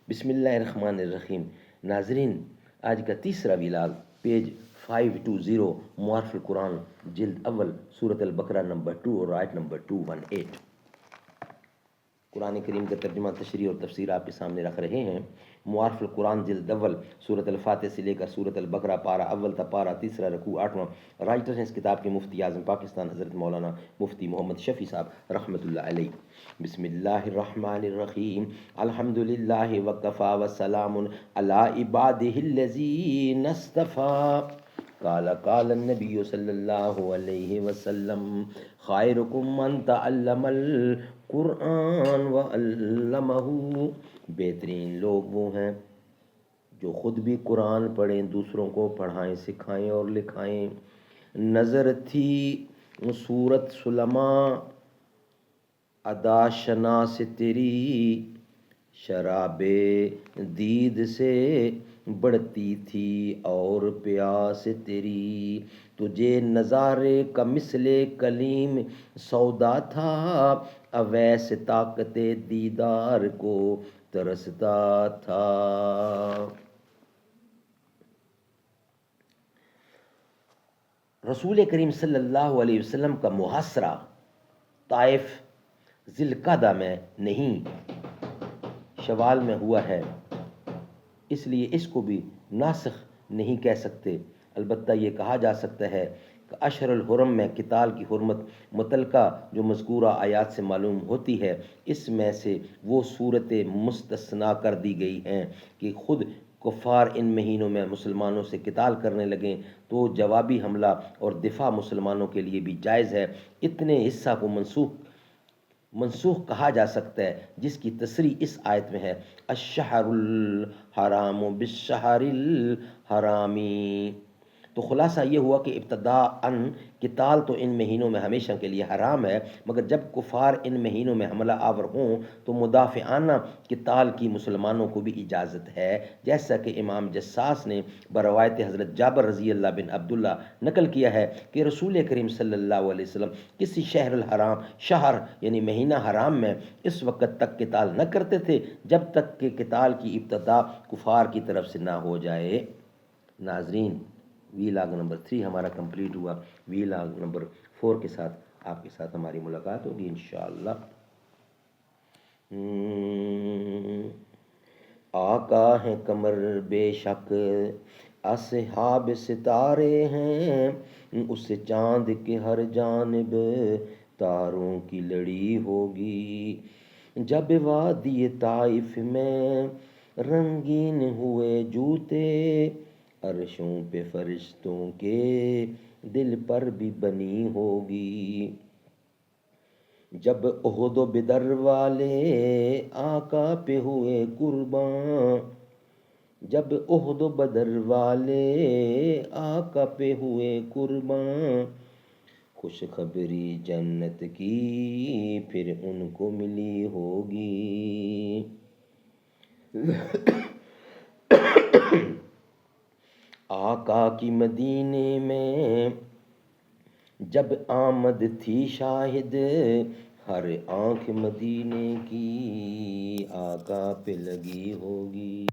بسم اللہ الرحمن الرحیم۔ ناظرین، آج کا تیسرا ویلاگ پیج 520 معارف القرآن جلد اول سورۃ البقرہ نمبر 2 اور آیت نمبر 218۔ قرآن کریم کا ترجمہ، تشریح اور تفسیر آپ کے سامنے رکھ رہے ہیں۔ معارف القرآن جلد اول سورۃ الفاتحہ سے لے کر سورۃ البقرہ پارہ اول تا پارہ تیسرا رکوع 8واں۔ رائٹر ہیں اس کتاب کے مفتی اعظم پاکستان حضرت مولانا مفتی محمد شفیع صاحب رحمۃ اللہ علیہ۔ بسم اللہ الرحمن الرحیم۔ الحمد للہ وکفی وسلام علی عبادہ الذین اصطفی۔ قال النبی صلی اللہ علیہ وسلم خیرکم من تعلم القرآن وعلمہ۔ بہترین لوگ وہ ہیں جو خود بھی قرآن پڑھیں، دوسروں کو پڑھائیں، سکھائیں اور لکھائیں۔ نظر تھی صورت سلماں ادا شناس تیری، شراب دید سے بڑھتی تھی اور پیاس تیری۔ تجھے نظارے کا مثل کلیم سودا تھا، اویس طاقت دیدار کو ترستا تھا۔ رسول کریم صلی اللہ علیہ وسلم کا محاصرہ طائف ذی القعدہ میں نہیں، شوال میں ہوا ہے، اس لیے اس کو بھی ناسخ نہیں کہہ سکتے۔ البتہ یہ کہا جا سکتا ہے کہ اشہر الحرم میں قتال کی حرمت متعلقہ جو مذکورہ آیات سے معلوم ہوتی ہے، اس میں سے وہ صورتیں مستثنیٰ کر دی گئی ہیں کہ خود کفار ان مہینوں میں مسلمانوں سے قتال کرنے لگیں تو جوابی حملہ اور دفاع مسلمانوں کے لیے بھی جائز ہے۔ اتنے حصہ کو منسوخ کہا جا سکتا ہے جس کی تصریح اس آیت میں ہے، الشہر الحرام بالشہر الحرام۔ تو خلاصہ یہ ہوا کہ ابتداءً قتال تو ان مہینوں میں ہمیشہ کے لیے حرام ہے، مگر جب کفار ان مہینوں میں حملہ آور ہوں تو مدافعانہ قتال کی مسلمانوں کو بھی اجازت ہے، جیسا کہ امام جساس نے بروایت حضرت جابر رضی اللہ بن عبداللہ نقل کیا ہے کہ رسول کریم صلی اللہ علیہ وسلم کسی شہر الحرام، شہر یعنی مہینہ حرام میں اس وقت تک قتال نہ کرتے تھے جب تک کہ قتال کی ابتدا کفار کی طرف سے نہ ہو جائے۔ ناظرین، ویلاگ نمبر 3 ہمارا کمپلیٹ ہوا۔ ویلاگ نمبر 4 کے ساتھ آپ کے ساتھ ہماری ملاقات ہوگی انشاءاللہ۔ آقا ہیں قمر بے شک، اصحاب ستارے ہیں، اس چاند کے ہر جانب تاروں کی لڑی ہوگی۔ جب وادی طائف میں رنگین ہوئے جوتے، عرشوں پہ فرشتوں کے دل پر بھی بنی ہوگی۔ جب احد و بدر والے آقا پہ ہوئے قرباں، جب احد و بدر والے آقا پہ ہوئے قرباں، خوشخبری جنت کی پھر ان کو ملی ہوگی۔ آقا کی مدینے میں جب آمد تھی شاہد، ہر آنکھ مدینے کی آقا پہ لگی ہوگی۔